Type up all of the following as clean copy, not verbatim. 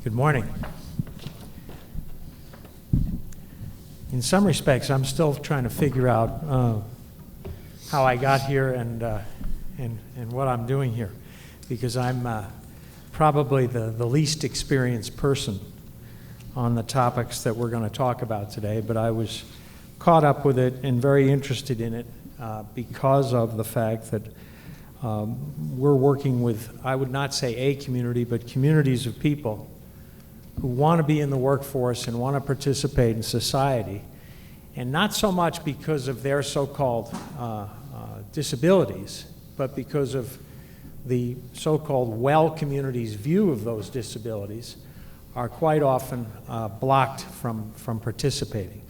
Good morning. In some respects, I'm still trying to figure out how I got here and what I'm doing here, because I'm probably the least experienced person on the topics that we're going to talk about today, but I was caught up with it and very interested in it because of the fact that we're working with, I would not say a community, but communities of people who want to be in the workforce and want to participate in society, and not so much because of their so-called disabilities, but because of the so-called well community's view of those disabilities, are quite often blocked from participating.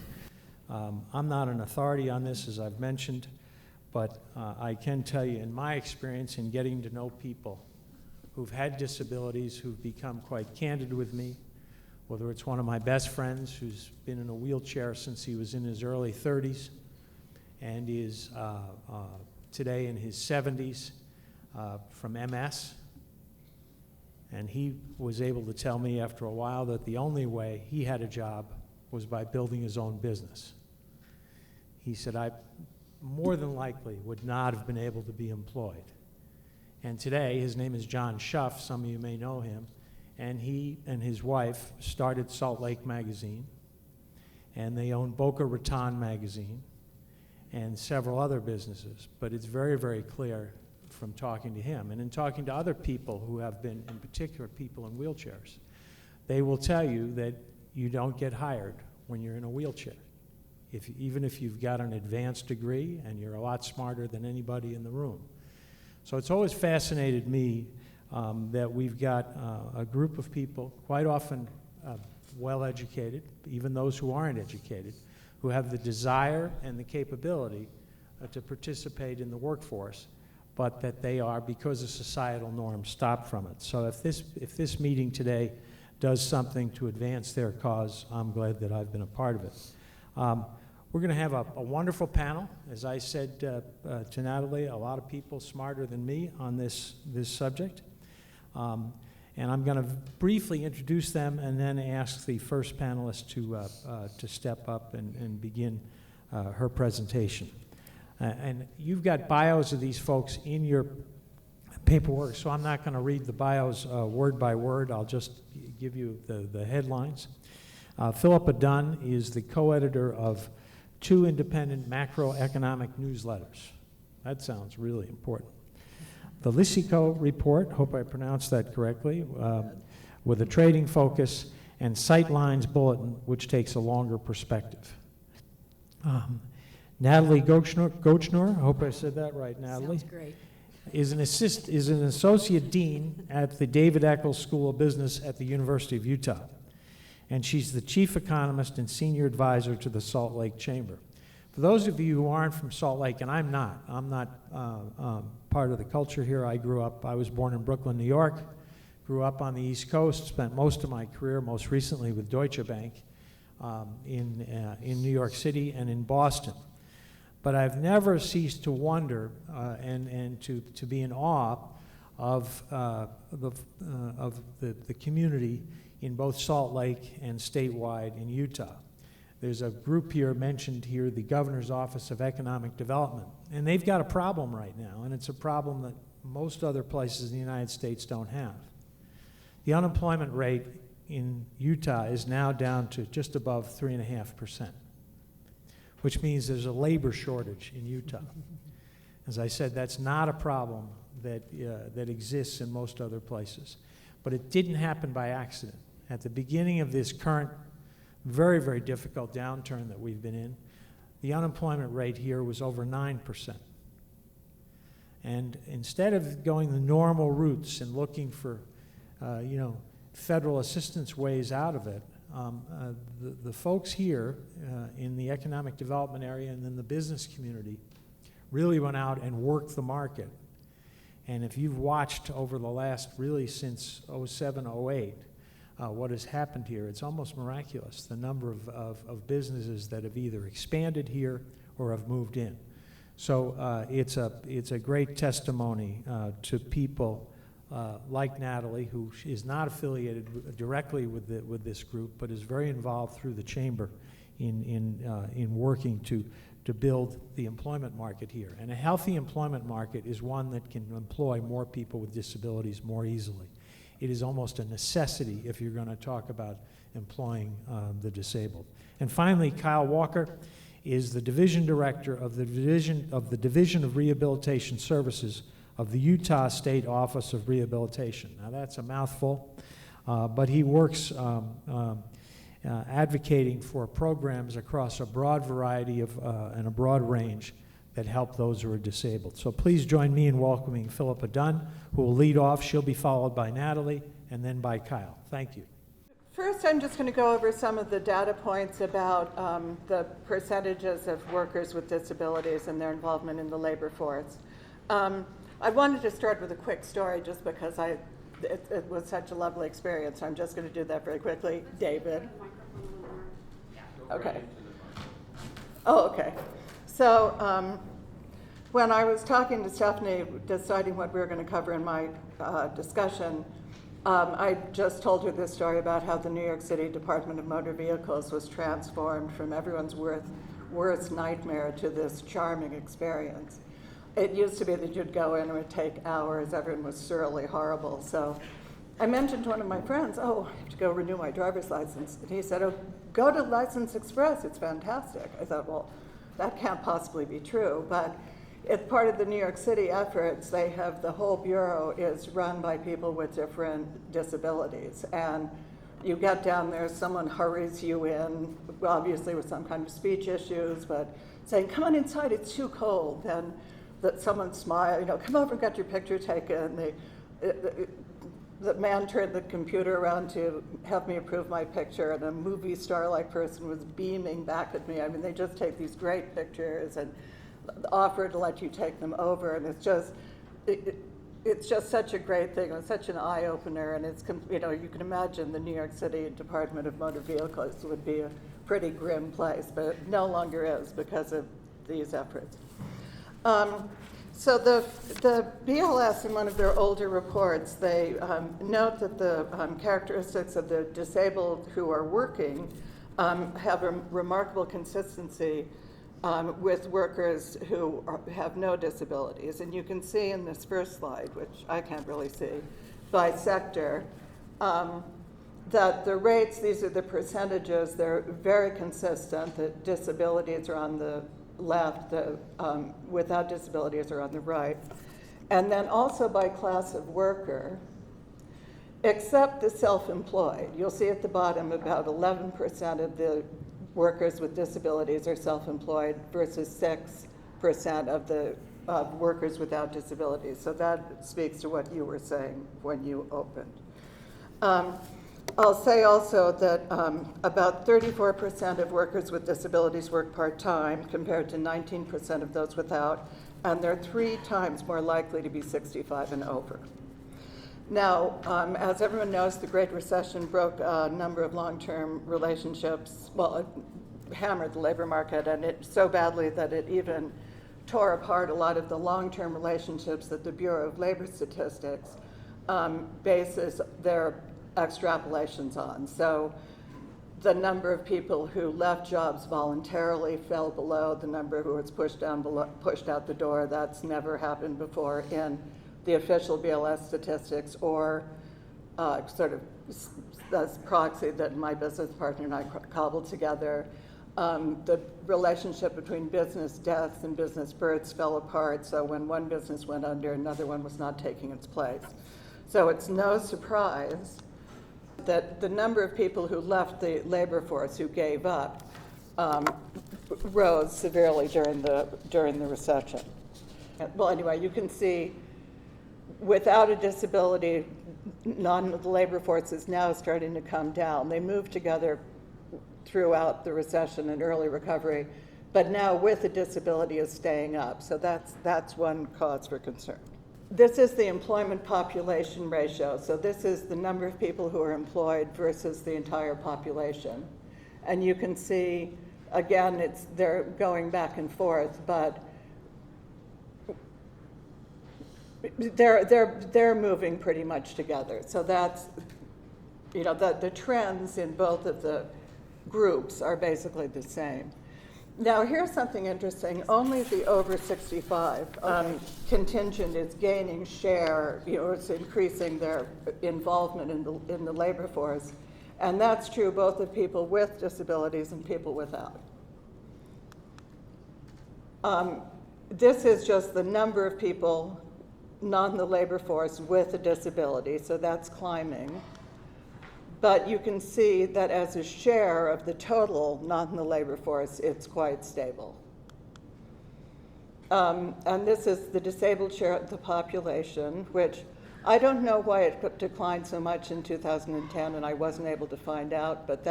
I'm not an authority on this, as I've mentioned, but I can tell you in my experience in getting to know people who've had disabilities, who've become quite candid with me, whether it's one of my best friends who's been in a wheelchair since he was in his early 30s and is today in his 70s from MS. And he was able to tell me after a while that the only way he had a job was by building his own business. He said, I more than likely would not have been able to be employed. And today, his name is John Schuff, some of you may know him, and he and his wife started Salt Lake Magazine, and they own Boca Raton Magazine and several other businesses. But it's very, very clear from talking to him and in talking to other people who have been, in particular people in wheelchairs, they will tell you that you don't get hired when you're in a wheelchair. Even if you've got an advanced degree and you're a lot smarter than anybody in the room. So it's always fascinated me that we've got a group of people, quite often well-educated, even those who aren't educated, who have the desire and the capability to participate in the workforce, but that they are, because of societal norms, stopped from it. So if this meeting today does something to advance their cause, I'm glad that I've been a part of it. We're going to have a wonderful panel. As I said to Natalie, a lot of people smarter than me on this subject. And I'm going to briefly introduce them and then ask the first panelist to step up and begin her presentation. And you've got bios of these folks in your paperwork, so I'm not going to read the bios word by word. I'll just give you the headlines. Philippa Dunn is the co-editor of 2 independent macroeconomic newsletters. That sounds really important. The Lysico Report, hope I pronounced that correctly, with a trading focus, and Sightlines Bulletin, which takes a longer perspective. Natalie Gochnour, I hope I said that right, Natalie. Sounds great. Is an associate dean at the David Eccles School of Business at the University of Utah. And she's the chief economist and senior advisor to the Salt Lake Chamber. For those of you who aren't from Salt Lake, and I'm not part of the culture here. I was born in Brooklyn, New York, grew up on the East Coast, spent most of my career, most recently with Deutsche Bank in New York City and in Boston. But I've never ceased to wonder and to be in awe of the community in both Salt Lake and statewide in Utah. There's a group here mentioned here, the Governor's Office of Economic Development, and they've got a problem right now, and it's a problem that most other places in the United States don't have. The unemployment rate in Utah is now down to just above 3.5%, which means there's a labor shortage in Utah. As I said, that's not a problem that exists in most other places, but it didn't happen by accident. At the beginning of this current very, very difficult downturn that we've been in, the unemployment rate here was over 9%. And instead of going the normal routes and looking for, federal assistance ways out of it, the folks here in the economic development area and in the business community really went out and worked the market. And if you've watched over the last, really since 07, 08, what has happened here, it's almost miraculous, the number of businesses that have either expanded here or have moved in. So it's a great testimony to people like Natalie, who is not affiliated directly with this group, but is very involved through the chamber in working to build the employment market here. And a healthy employment market is one that can employ more people with disabilities more easily. It is almost a necessity if you're going to talk about employing the disabled. And finally, Kyle Walker is the division director of the Division of Rehabilitation Services of the Utah State Office of Rehabilitation. Now that's a mouthful, but he works advocating for programs across a broad variety of and a broad range that help those who are disabled. So please join me in welcoming Philippa Dunn, who will lead off. She'll be followed by Natalie and then by Kyle. Thank you. First, I'm just going to go over some of the data points about the percentages of workers with disabilities and their involvement in the labor force. I wanted to start with a quick story just because it was such a lovely experience. I'm just going to do that very quickly. David. Okay. Oh, okay. So when I was talking to Stephanie, deciding what we were going to cover in my discussion, I just told her this story about how the New York City Department of Motor Vehicles was transformed from everyone's worst nightmare to this charming experience. It used to be that you'd go in and it would take hours, everyone was surly horrible. So I mentioned to one of my friends, oh, I have to go renew my driver's license. And he said, oh, go to License Express, it's fantastic. I thought, well, that can't possibly be true, but it's part of the New York City efforts. They have, the whole bureau is run by people with different disabilities. And you get down there, someone hurries you in, obviously with some kind of speech issues, but saying, come on inside, it's too cold. And that someone smiled, come over and get your picture taken. The man turned the computer around to have me approve my picture, and a movie star-like person was beaming back at me. I mean, they just take these great pictures and offer to let you take them over, and it's just such a great thing. It's such an eye-opener, and it's, you can imagine the New York City Department of Motor Vehicles would be a pretty grim place, but it no longer is because of these efforts. So the BLS, in one of their older reports, they note that the characteristics of the disabled who are working have a remarkable consistency with workers who have no disabilities. And you can see in this first slide, which I can't really see, by sector, that the rates, these are the percentages, they're very consistent. The disabilities are on the left, the without disabilities are on the right. And then also by class of worker, except the self-employed. You'll see at the bottom about 11% of the workers with disabilities are self-employed versus 6% of the workers without disabilities. So that speaks to what you were saying when you opened. I'll say also that about 34% of workers with disabilities work part-time compared to 19% of those without, and they're 3 times more likely to be 65 and over. Now, as everyone knows, the Great Recession broke a number of long-term relationships. Well, it hammered the labor market, and it so badly that it even tore apart a lot of the long-term relationships that the Bureau of Labor Statistics bases their extrapolations on. So the number of people who left jobs voluntarily fell below the number who was pushed out the door. That's never happened before in the official BLS statistics, or sort of as proxy that my business partner and I cobbled together. The relationship between business deaths and business births fell apart, so when one business went under, another one was not taking its place. So it's no surprise that the number of people who left the labor force, who gave up, rose severely during the recession. Well, anyway, you can see without a disability, the labor force is now starting to come down. They moved together throughout the recession and early recovery, but now with a disability is staying up. So that's one cause for concern. This is the employment population ratio. So this is the number of people who are employed versus the entire population. And you can see, again, they're going back and forth, but they're moving pretty much together. So that's, you know, the trends in both of the groups are basically the same. Now, here's something interesting. Only the over 65 contingent is gaining share, you know, it's increasing their involvement in the labor force. And that's true both of people with disabilities and people without. This is just the number of people not in the labor force with a disability, so that's climbing. But you can see that as a share of the total not in the labor force, it's quite stable. And this is the disabled share of the population, which I don't know why it declined so much in 2010, and I wasn't able to find out, but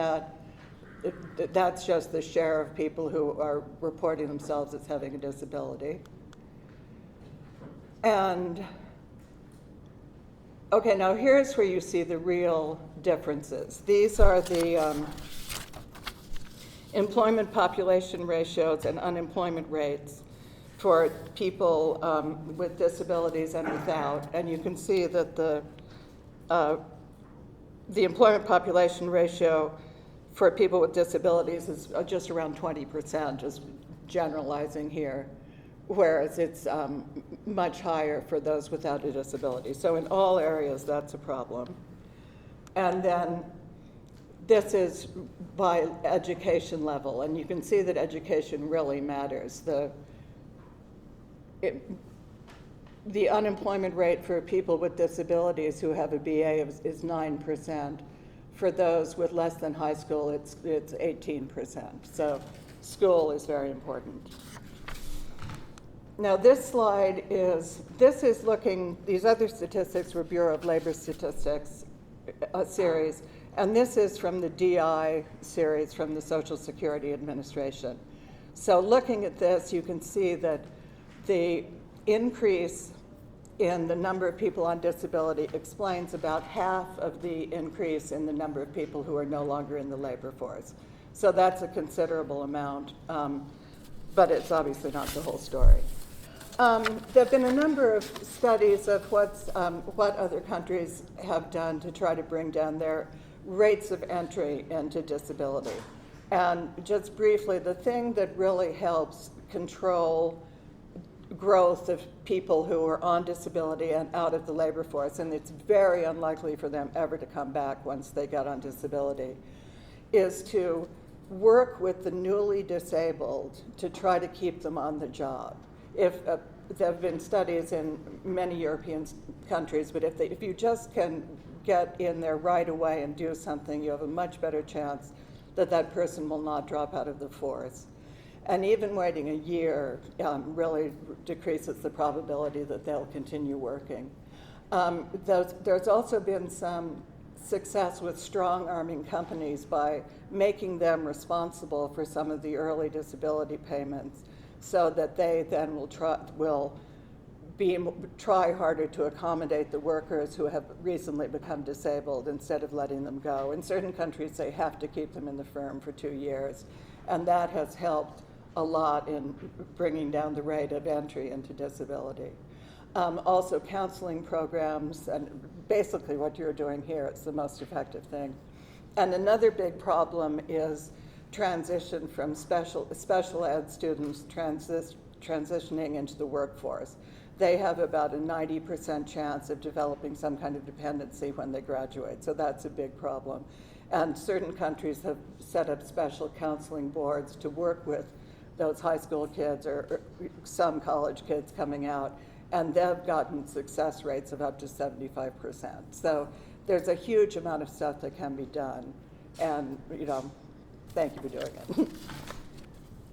that's just the share of people who are reporting themselves as having a disability. And okay, now here's where you see the real differences. These are the employment population ratios and unemployment rates for people with disabilities and without. And you can see that the employment population ratio for people with disabilities is just around 20%, just generalizing here, whereas it's much higher for those without a disability. So in all areas, that's a problem. And then this is by education level, and you can see that education really matters. The unemployment rate for people with disabilities who have a BA is 9%. For those with less than high school, it's 18%. So school is very important. Now this slide this is looking, these other statistics were Bureau of Labor Statistics series, and this is from the DI series from the Social Security Administration. So looking at this, you can see that the increase in the number of people on disability explains about half of the increase in the number of people who are no longer in the labor force. So that's a considerable amount, but it's obviously not the whole story. There have been a number of studies of what other countries have done to try to bring down their rates of entry into disability. And just briefly, the thing that really helps control growth of people who are on disability and out of the labor force, and it's very unlikely for them ever to come back once they get on disability, is to work with the newly disabled to try to keep them on the job. If there have been studies in many European countries, but if you just can get in there right away and do something, you have a much better chance that that person will not drop out of the force. And even waiting a year really decreases the probability that they'll continue working. There's also been some success with strong-arming companies by making them responsible for some of the early disability payments, so that they then will try harder to accommodate the workers who have recently become disabled instead of letting them go. In certain countries, they have to keep them in the firm for 2 years, and that has helped a lot in bringing down the rate of entry into disability. Also counseling programs, and basically what you're doing here, it's the most effective thing. And another big problem is transition from special ed students transitioning into the workforce. They have about a 90% chance of developing some kind of dependency when they graduate, so that's a big problem. And certain countries have set up special counseling boards to work with those high school kids or some college kids coming out, and they've gotten success rates of up to 75%. So there's a huge amount of stuff that can be done, and thank you for doing it.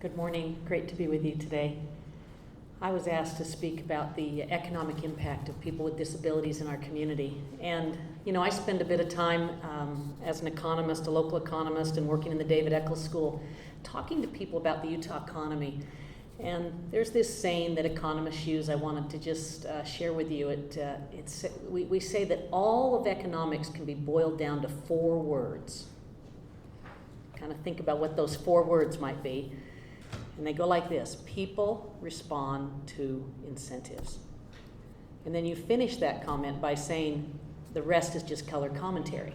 Good morning, great to be with you today. I was asked to speak about the economic impact of people with disabilities in our community. And, I spend a bit of time as an economist, a local economist, and working in the David Eccles School, talking to people about the Utah economy. And there's this saying that economists use I wanted to just share with you. We say that all of economics can be boiled down to 4 words. Kind of think about what those 4 words might be. And they go like this: people respond to incentives. And then you finish that comment by saying, the rest is just color commentary.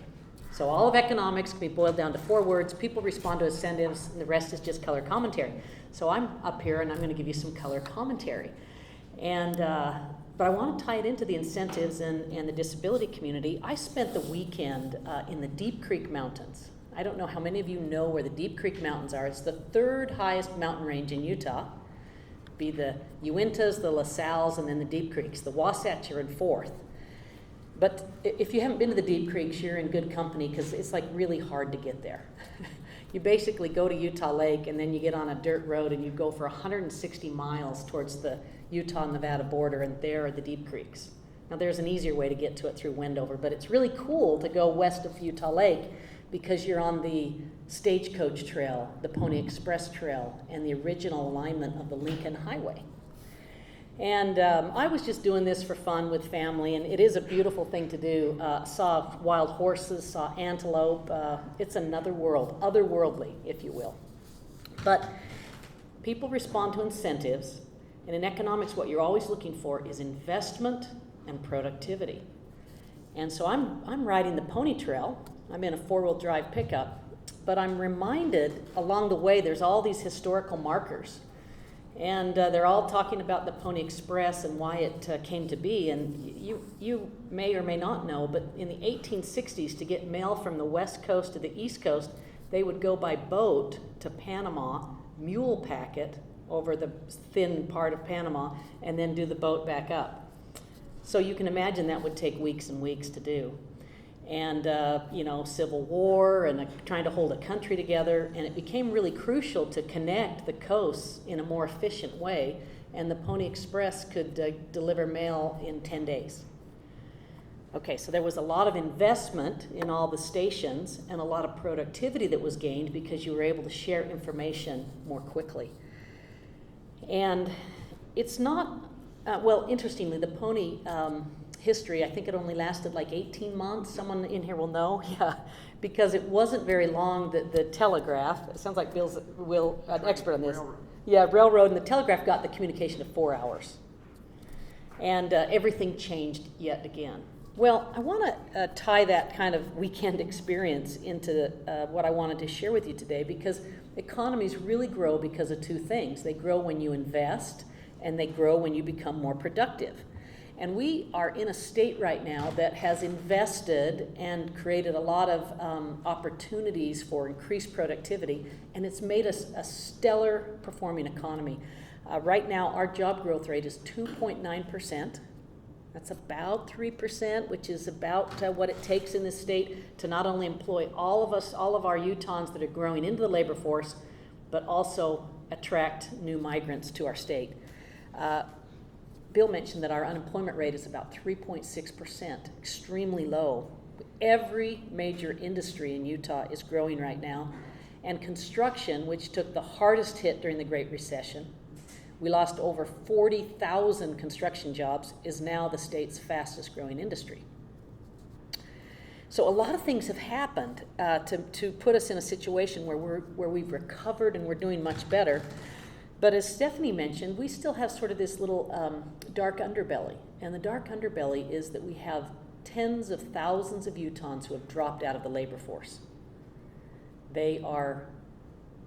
So all of economics can be boiled down to 4 words. People respond to incentives, and the rest is just color commentary. So I'm up here, and I'm going to give you some color commentary. And but I want to tie it into the incentives and the disability community. I spent the weekend in the Deep Creek Mountains. I don't know how many of you know where the Deep Creek Mountains are. It's the 3rd highest mountain range in Utah. Be the Uintas, the La Salles, and then the Deep Creeks. The Wasatch are in 4th. But if you haven't been to the Deep Creeks, you're in good company, because it's like really hard to get there. You basically go to Utah Lake, and then you get on a dirt road, and you go for 160 miles towards the Utah-Nevada border, and there are the Deep Creeks. Now there's an easier way to get to it through Wendover, but it's really cool to go west of Utah Lake because you're on the Stagecoach Trail, the Pony Express Trail, and the original alignment of the Lincoln Highway. And I was just doing this for fun with family, and it is a beautiful thing to do. Saw wild horses, saw antelope. It's another world, otherworldly, if you will. But people respond to incentives, and in economics what you're always looking for is investment and productivity. And so I'm riding the pony trail. I'm in a 4-wheel drive pickup, but I'm reminded along the way there's all these historical markers. And they're all talking about the Pony Express and why it came to be. And you may or may not know, but in the 1860s, to get mail from the West Coast to the East Coast, they would go by boat to Panama, mule pack it over the thin part of Panama, and then do the boat back up. So you can imagine that would take weeks and weeks to do. And, Civil War and trying to hold a country together. And it became really crucial to connect the coasts in a more efficient way. And the Pony Express could deliver mail in 10 days. Okay, so there was a lot of investment in all the stations and a lot of productivity that was gained because you were able to share information more quickly. And it's not, interestingly, the pony history, I think it only lasted like 18 months. Someone in here will know, yeah, because it wasn't very long that the telegraph, it sounds like Bill's an expert on this. Railroad. Yeah, railroad and the telegraph got the communication of 4 hours. And everything changed yet again. Well, I want to tie that kind of weekend experience into what I wanted to share with you today, because economies really grow because of 2 things. They grow when you invest, and they grow when you become more productive. And we are in a state right now that has invested and created a lot of opportunities for increased productivity, and it's made us a stellar performing economy. Right now, our job growth rate is 2.9%. That's about 3%, which is about what it takes in this state to not only employ all of our Utahns that are growing into the labor force, but also attract new migrants to our state. Bill mentioned that our unemployment rate is about 3.6%, extremely low. Every major industry in Utah is growing right now, and construction, which took the hardest hit during the Great Recession, we lost over 40,000 construction jobs, is now the state's fastest growing industry. So a lot of things have happened to put us in a situation where we've recovered and we're doing much better. But as Stephanie mentioned, we still have sort of this little dark underbelly. And the dark underbelly is that we have tens of thousands of Utahns who have dropped out of the labor force. They are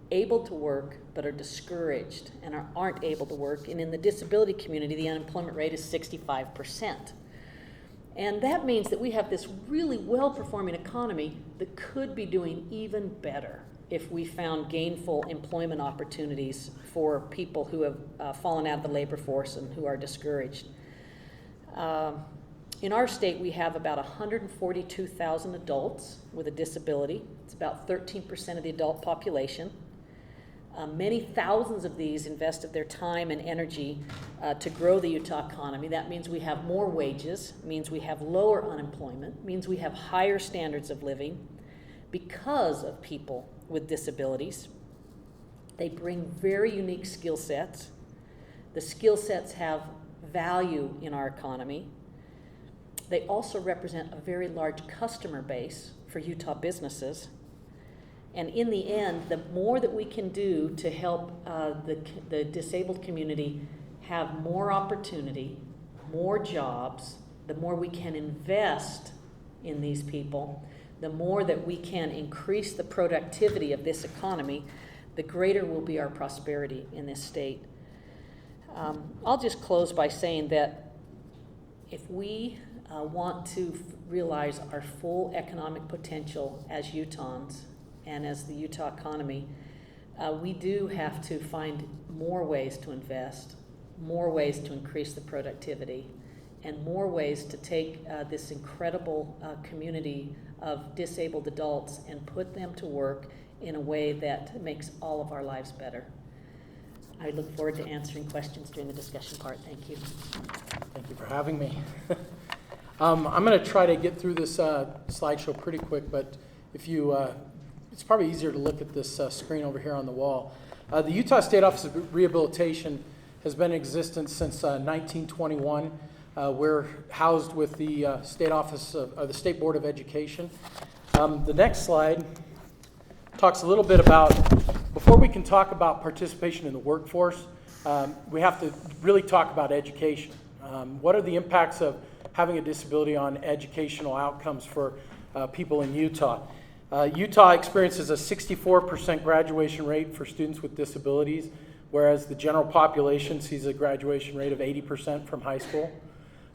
able to work but are discouraged and aren't able to work. And in the disability community, the unemployment rate is 65%. And that means that we have this really well-performing economy that could be doing even better if we found gainful employment opportunities for people who have fallen out of the labor force and who are discouraged. In our state, we have about 142,000 adults with a disability. It's about 13% of the adult population. Many thousands of these invested their time and energy to grow the Utah economy. That means we have more wages, means we have lower unemployment, means we have higher standards of living because of people with disabilities. They bring very unique skill sets. The skill sets have value in our economy. They also represent a very large customer base for Utah businesses. And in the end, the more that we can do to help the disabled community have more opportunity, more jobs, the more we can invest in these people, the more that we can increase the productivity of this economy, the greater will be our prosperity in this state. I'll just close by saying that if we want to realize our full economic potential as Utahns and as the Utah economy, we do have to find more ways to invest, more ways to increase the productivity, and more ways to take this incredible community of disabled adults and put them to work in a way that makes all of our lives better. I look forward to answering questions during the discussion part. Thank you. Thank you for having me. I'm going to try to get through this slideshow pretty quick, but if you, it's probably easier to look at this screen over here on the wall. The Utah State Office of Rehabilitation has been in existence since 1921. We're housed with the State Office of the State Board of Education. The next slide talks a little bit about, before we can talk about participation in the workforce, we have to really talk about education. What are the impacts of having a disability on educational outcomes for people in Utah? Utah experiences a 64% graduation rate for students with disabilities, whereas the general population sees a graduation rate of 80% from high school.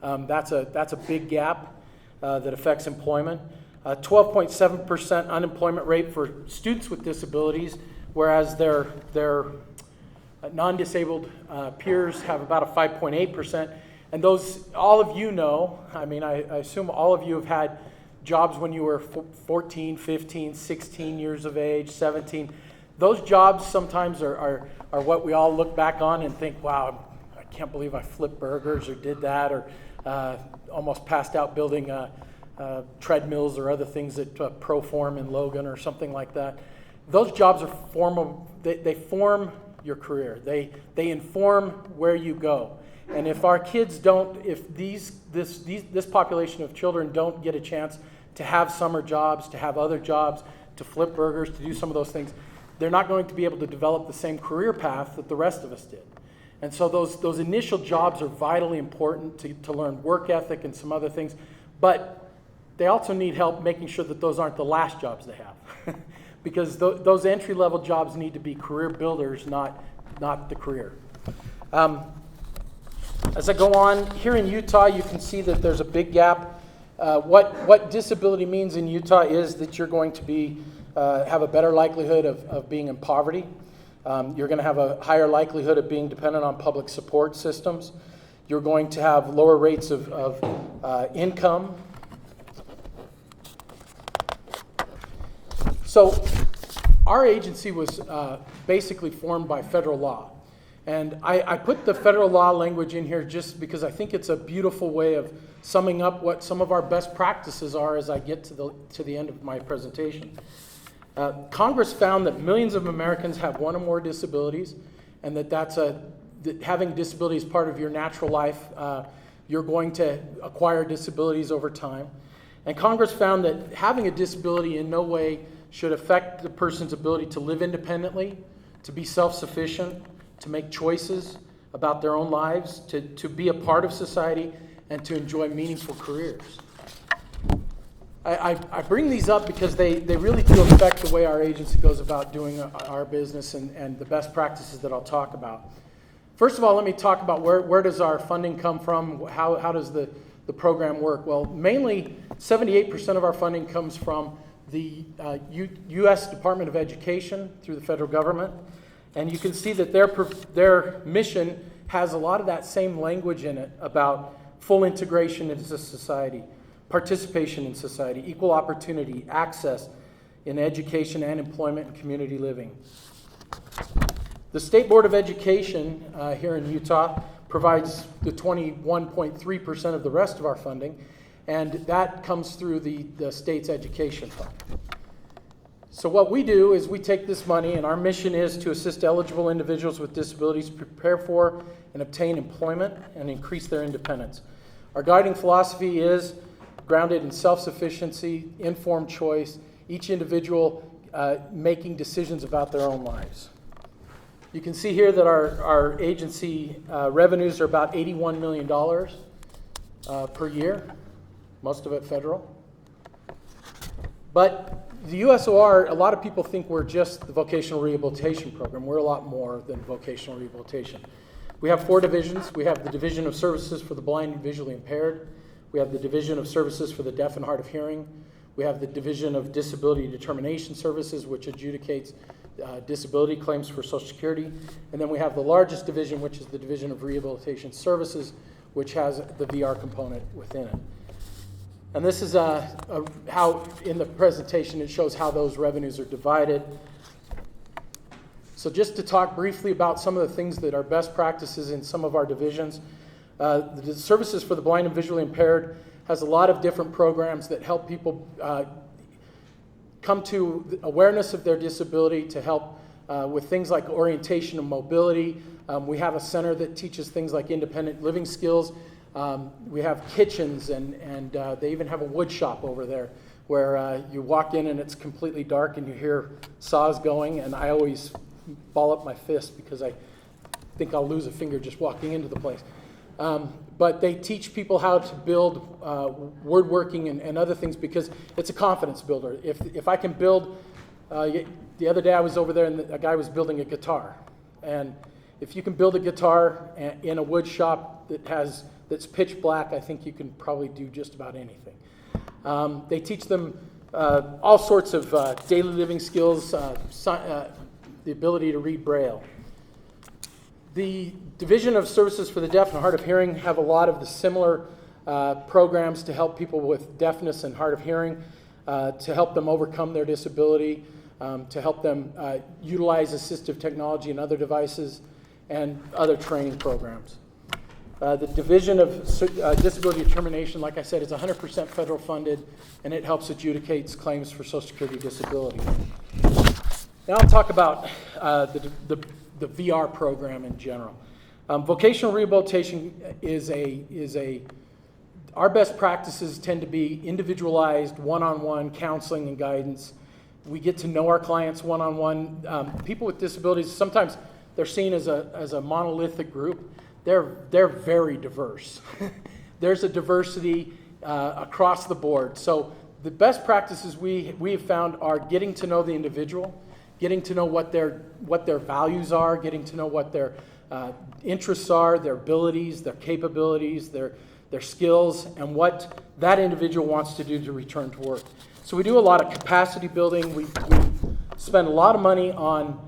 That's a big gap that affects employment. 12.7% unemployment rate for students with disabilities, whereas their non-disabled peers have about a 5.8%. And those, all of you know, I mean, I assume all of you have had jobs when you were 14, 15, 16 years of age, 17. Those jobs sometimes are what we all look back on and think, wow, I can't believe I flipped burgers or did that, or almost passed out building treadmills or other things at Proform in Logan or something like that. Those jobs are they form your career. They inform where you go. And if our kids don't, if this population of children don't get a chance to have summer jobs, to have other jobs, to flip burgers, to do some of those things, they're not going to be able to develop the same career path that the rest of us did. And so those initial jobs are vitally important to learn work ethic and some other things, but they also need help making sure that those aren't the last jobs they have. Because those entry-level jobs need to be career builders, not the career. As I go on, here in Utah, you can see that there's a big gap. What disability means in Utah is that you're going to have a better likelihood of being in poverty. You're going to have a higher likelihood of being dependent on public support systems. You're going to have lower rates of income. So our agency was basically formed by federal law. And I put the federal law language in here just because I think it's a beautiful way of summing up what some of our best practices are as I get to the end of my presentation. Congress found that millions of Americans have one or more disabilities, and that having disability is part of your natural life. You're going to acquire disabilities over time. And Congress found that having a disability in no way should affect the person's ability to live independently, to be self-sufficient, to make choices about their own lives, to be a part of society, and to enjoy meaningful careers. I bring these up because they really do affect the way our agency goes about doing our business and the best practices that I'll talk about. First of all, let me talk about where does our funding come from, how does the program work? Well, mainly 78% of our funding comes from the U.S. Department of Education through the federal government. And you can see that their mission has a lot of that same language in it about full integration into society, participation in society, equal opportunity, access in education and employment and community living. The State Board of Education here in Utah provides the 21.3% of the rest of our funding, and that comes through the state's education fund. So what we do is we take this money, and our mission is to assist eligible individuals with disabilities prepare for and obtain employment and increase their independence. Our guiding philosophy is grounded in self-sufficiency, informed choice, each individual making decisions about their own lives. You can see here that our agency revenues are about $81 million. per year, most of it federal. But the USOR, a lot of people think we're just the vocational rehabilitation program. We're a lot more than vocational rehabilitation. We have 4 divisions. We have the Division of Services for the Blind and Visually Impaired. We have the Division of Services for the Deaf and Hard of Hearing. We have the Division of Disability Determination Services, which adjudicates disability claims for Social Security. And then we have the largest division, which is the Division of Rehabilitation Services, which has the VR component within it. And this is how, in the presentation, it shows how those revenues are divided. So just to talk briefly about some of the things that are best practices in some of our divisions. The Services for the Blind and Visually Impaired has a lot of different programs that help people come to awareness of their disability, to help with things like orientation and mobility. We have a center that teaches things like independent living skills. We have kitchens, and they even have a wood shop over there where you walk in and it's completely dark and you hear saws going, and I always ball up my fist because I think I'll lose a finger just walking into the place. But they teach people how to build woodworking and other things because it's a confidence builder. If I can build, the other day I was over there and a guy was building a guitar. And if you can build a guitar in a wood shop that's pitch black, I think you can probably do just about anything. They teach them all sorts of daily living skills, the ability to read Braille. The Division of Services for the Deaf and Hard of Hearing have a lot of the similar programs to help people with deafness and hard of hearing, to help them overcome their disability, to help them utilize assistive technology and other devices, and other training programs. The Division of Disability Determination, like I said, is 100% federal funded, and it helps adjudicate claims for Social Security disability. Now I'll talk about the VR program in general. Vocational rehabilitation our best practices tend to be individualized, one-on-one counseling and guidance. We get to know our clients one-on-one. People with disabilities, sometimes they're seen as a monolithic group. They're very diverse. There's a diversity across the board. So the best practices we have found are getting to know the individual, getting to know what their values are, getting to know what their interests are, their abilities, their capabilities, their skills, and what that individual wants to do to return to work. So we do a lot of capacity building. We spend a lot of money on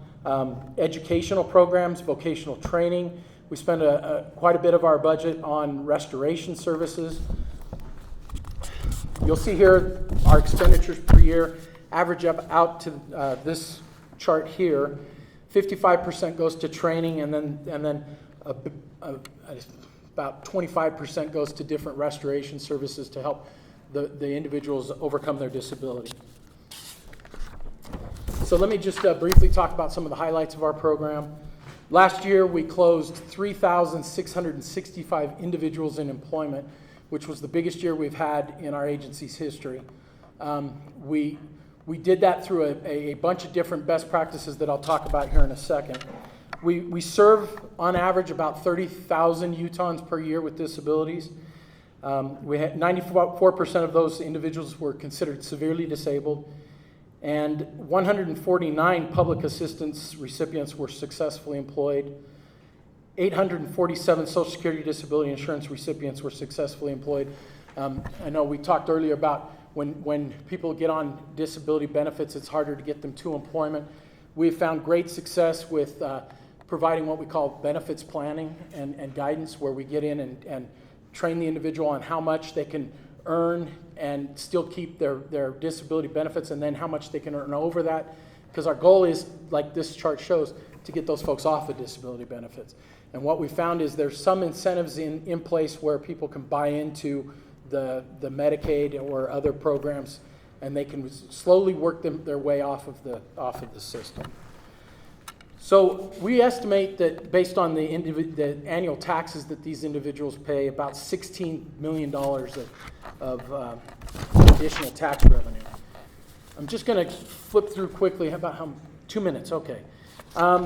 educational programs, vocational training. We spend quite a bit of our budget on restoration services. You'll see here our expenditures per year average up out to this chart here. 55% goes to training, and then about 25% goes to different restoration services to help the individuals overcome their disability. So let me just briefly talk about some of the highlights of our program. Last year, we closed 3,665 individuals in employment, which was the biggest year we've had in our agency's history. We did that through a bunch of different best practices that I'll talk about here in a second. We serve, on average, about 30,000 Utahns per year with disabilities. We had 94% of those individuals were considered severely disabled, and 149 public assistance recipients were successfully employed. 847 Social Security disability insurance recipients were successfully employed. I know we talked earlier about when people get on disability benefits, it's harder to get them to employment. We've found great success with providing what we call benefits planning and guidance, where we get in and train the individual on how much they can earn and still keep their disability benefits, and then how much they can earn over that. Because our goal is, like this chart shows, to get those folks off of disability benefits. And what we found is there's some incentives in place where people can buy into the Medicaid or other programs, and they can slowly work their way off of the system. So we estimate that based on the annual taxes that these individuals pay, about $16 million of additional tax revenue. I'm just going to flip through quickly. How about 2 minutes? Okay.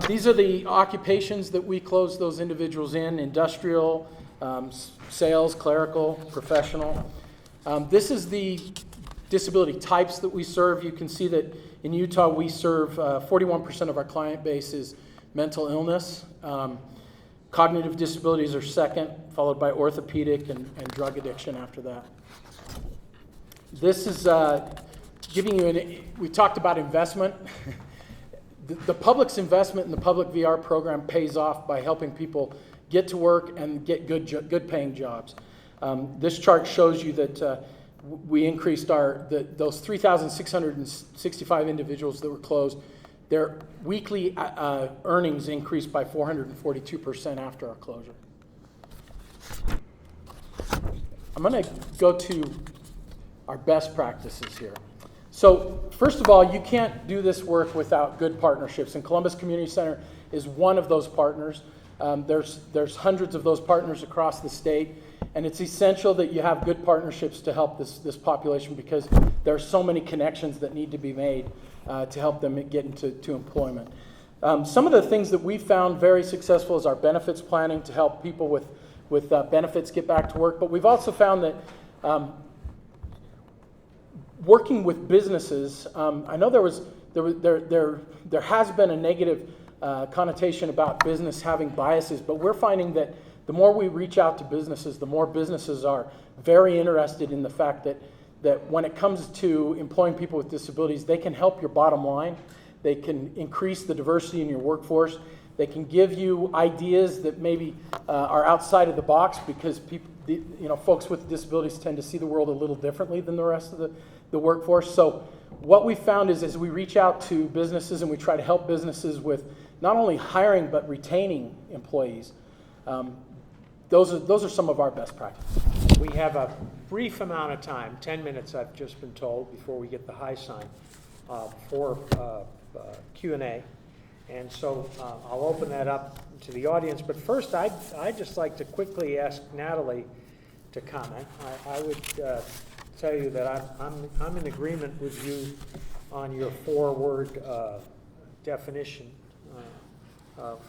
These are the occupations that we close those individuals in: industrial, sales, clerical, professional. This is the disability types that we serve. You can see that in Utah we serve 41% of our client base is mental illness. Cognitive disabilities are second, followed by orthopedic and drug addiction after that. This is giving you we talked about investment. The public's investment in the public VR program pays off by helping people get to work and get good paying jobs. This chart shows you that we increased those 3,665 individuals that were closed. Their weekly earnings increased by 442% after our closure. I'm going to go to our best practices here. So first of all, you can't do this work without good partnerships, and Columbus Community Center is one of those partners. There's hundreds of those partners across the state, and it's essential that you have good partnerships to help this population, because there are so many connections that need to be made to help them get into employment. Some of the things that we found very successful is our benefits planning to help people with benefits get back to work, but we've also found that working with businesses, I know there has been a negative connotation about business having biases, but we're finding that the more we reach out to businesses, the more businesses are very interested in the fact that when it comes to employing people with disabilities, they can help your bottom line, they can increase the diversity in your workforce, they can give you ideas that maybe are outside of the box, because folks with disabilities tend to see the world a little differently than the rest of the workforce. So what we found is, as we reach out to businesses and we try to help businesses with not only hiring but retaining employees, those are some of our best practices. We have a brief amount of time, 10 minutes I've just been told, before we get the high sign for Q&A. And so I'll open that up to the audience. But first, I'd just like to quickly ask Natalie to comment. I would tell you that I'm in agreement with you on your 4-word definition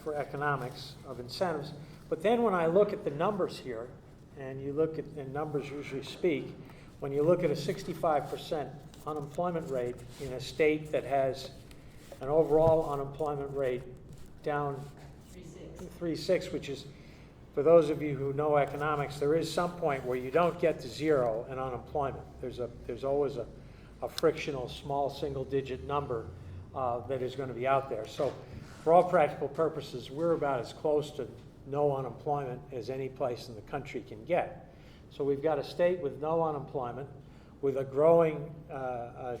for economics of incentives. But then when I look at the numbers here, and you look at, and numbers usually speak, when you look at a 65% unemployment rate in a state that has an overall unemployment rate down 3.6, which is, for those of you who know economics, there is some point where you don't get to zero in unemployment. There's always a frictional small single-digit number that is going to be out there. So for all practical purposes, we're about as close to no unemployment as any place in the country can get. So we've got a state with no unemployment, with a growing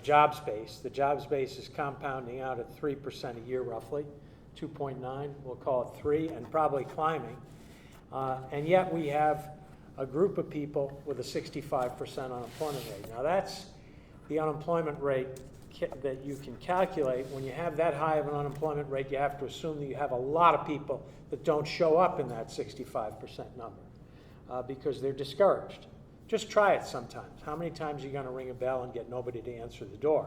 jobs base. The jobs base is compounding out at 3% a year roughly, 2.9, we'll call it 3, and probably climbing. And yet we have a group of people with a 65% unemployment rate. Now that's the unemployment rate that you can calculate. When you have that high of an unemployment rate, you have to assume that you have a lot of people that don't show up in that 65% number because they're discouraged. Just try it sometimes. How many times are you going to ring a bell and get nobody to answer the door?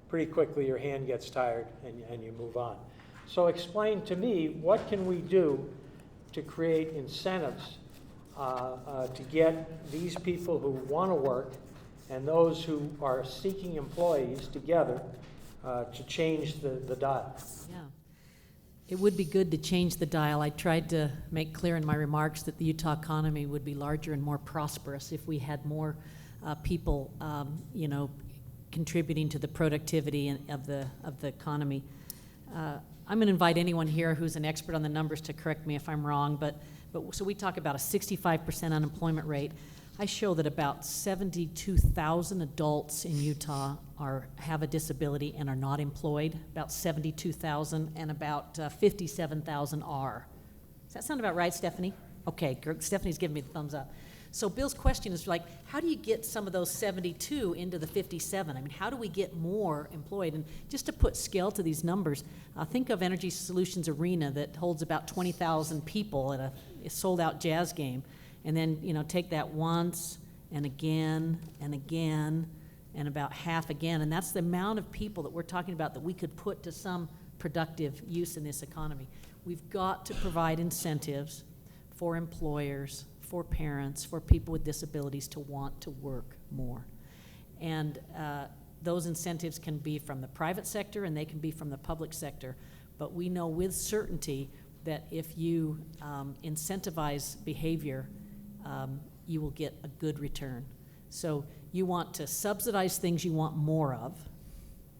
Pretty quickly your hand gets tired and you move on. So explain to me, what can we do to create incentives to get these people who want to work and those who are seeking employees together to change the dial? Yeah. It would be good to change the dial. I tried to make clear in my remarks that the Utah economy would be larger and more prosperous if we had more people, contributing to the productivity of the economy. I'm going to invite anyone here who's an expert on the numbers to correct me if I'm wrong, but so we talk about a 65% unemployment rate. I show that about 72,000 adults in Utah have a disability and are not employed, about 72,000, and about 57,000 are. Does that sound about right, Stephanie? Okay, Stephanie's giving me the thumbs up. So Bill's question is like, how do you get some of those 72 into the 57? I mean, how do we get more employed? And just to put scale to these numbers, think of Energy Solutions Arena that holds about 20,000 people at a sold-out jazz game. And then, take that once and again and again and about half again. And that's the amount of people that we're talking about that we could put to some productive use in this economy. We've got to provide incentives for employers, for parents, for people with disabilities to want to work more. And those incentives can be from the private sector and they can be from the public sector. But we know with certainty that if you incentivize behavior, you will get a good return. So you want to subsidize things you want more of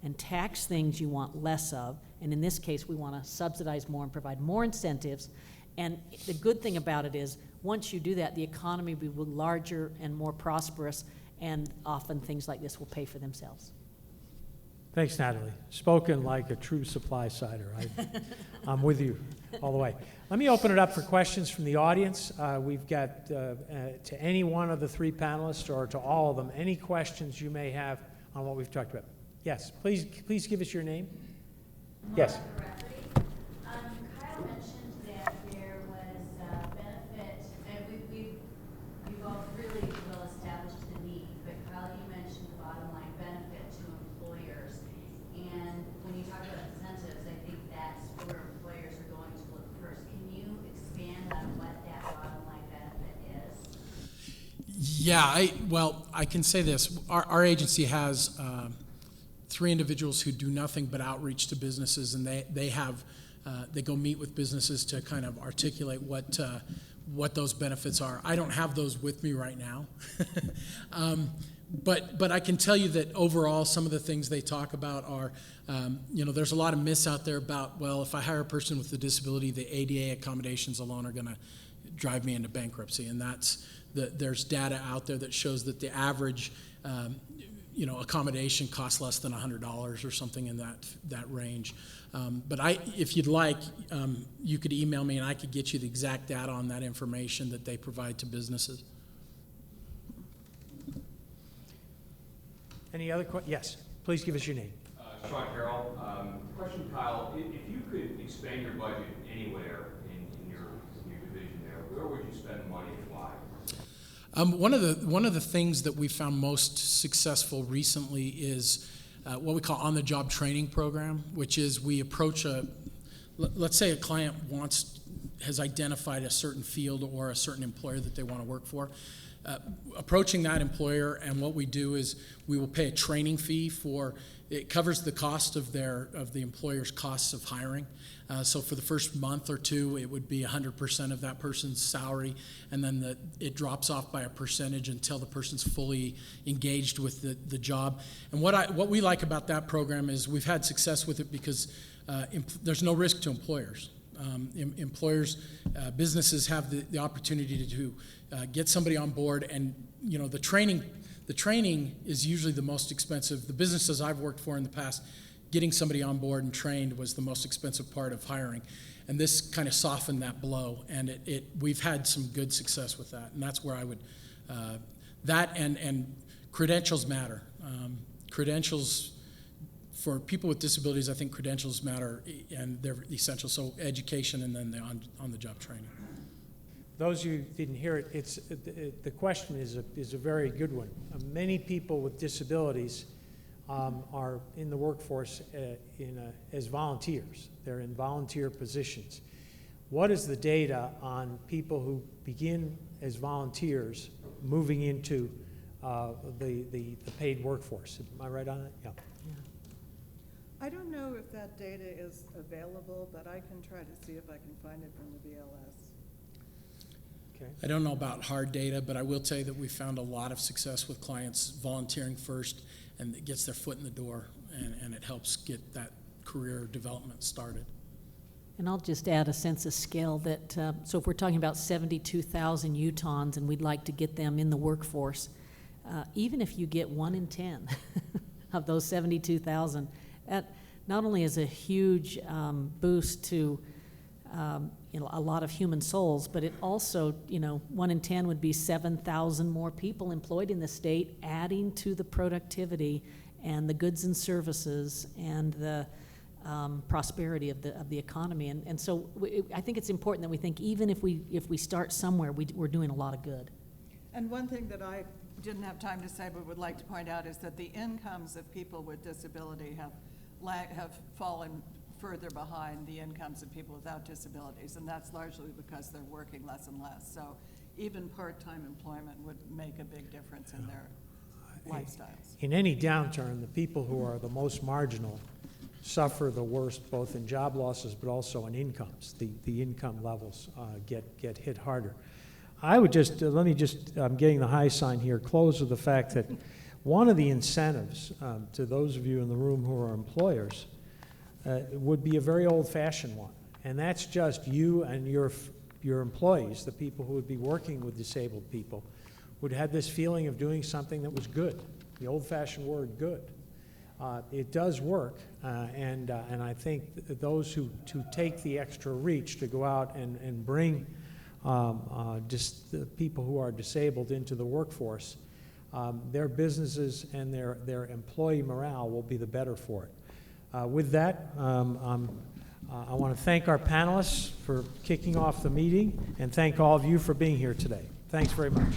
and tax things you want less of. And in this case, we want to subsidize more and provide more incentives. And the good thing about it is, once you do that, the economy will be larger and more prosperous, and often things like this will pay for themselves. Thanks, Natalie. Spoken like a true supply sider. I'm with you all the way. Let me open it up for questions from the audience. We've got, to any one of the three panelists or to all of them, any questions you may have on what we've talked about. Yes, please give us your name. Yes. Kyle mentioned that there was benefit, and we've all really well established the need, but Kyle, you mentioned the bottom line benefit to employers. And when you talk about incentives, I think that's where employers are going to look first. Can you expand on what that bottom line benefit is? Yeah, I can say this. Our agency has 3 individuals who do nothing but outreach to businesses, and they go meet with businesses to kind of articulate what those benefits are. I don't have those with me right now, but I can tell you that overall, some of the things they talk about are, there's a lot of myths out there about, well, if I hire a person with a disability, the ADA accommodations alone are going to drive me into bankruptcy, and there's data out there that shows that the average accommodation costs less than $100 or something in that range. But if you'd like, you could email me and I could get you the exact data on that information that they provide to businesses. Any other questions? Yes, please give us your name. Sean Carroll. Question, Kyle. If you could expand your budget anywhere in your division there, where would you spend money and why? One of the things that we found most successful recently is what we call on-the-job training program, which is we approach let's say a client has identified a certain field or a certain employer that they want to work for. Approaching that employer, and what we do is we will pay a training fee it covers the cost of the employer's costs of hiring. So for the first month or two, it would be 100% of that person's salary, and then it drops off by a percentage until the person's fully engaged with the job. And what we like about that program is we've had success with it because there's no risk to employers. Businesses have the opportunity to get somebody on board, and the training is usually the most expensive. The businesses I've worked for in the past, getting somebody on board and trained was the most expensive part of hiring, and this kind of softened that blow, and we've had some good success with that, and that's where I would and credentials matter. Credentials for people with disabilities, I think credentials matter, and they're essential. So education, and then the on-the-job training. Those of you who didn't hear it, the question is a very good one. Many people with disabilities are in the workforce as volunteers. They're in volunteer positions. What is the data on people who begin as volunteers moving into the paid workforce? Am I right on that? Yeah. I don't know if that data is available, but I can try to see if I can find it from the BLS. Okay. I don't know about hard data, but I will tell you that we found a lot of success with clients volunteering first, and it gets their foot in the door, and it helps get that career development started. And I'll just add a sense of scale that, so if we're talking about 72,000 Utahns and we'd like to get them in the workforce, even if you get 1 in 10 of those 72,000, that not only is a huge boost to a lot of human souls, but it also, 1 in 10 would be 7,000 more people employed in the state, adding to the productivity and the goods and services and the prosperity of the economy. And so I think it's important that we think, even if we start somewhere, we're doing a lot of good. And one thing that I didn't have time to say but would like to point out is that the incomes of people with disability have fallen further behind the incomes of people without disabilities, and that's largely because they're working less and less. So even part-time employment would make a big difference in their lifestyles. In any downturn, the people who are the most marginal suffer the worst, both in job losses but also in incomes. The income levels get hit harder. I would just, let me just, I'm getting the high sign here, close with the fact that one of the incentives to those of you in the room who are employers would be a very old-fashioned one, and that's just you and your employees, the people who would be working with disabled people, would have this feeling of doing something that was good, the old-fashioned word good. It does work, and I think those who take the extra reach to go out and bring just the people who are disabled into the workforce, their businesses and their employee morale will be the better for it. With that, I want to thank our panelists for kicking off the meeting and thank all of you for being here today. Thanks very much.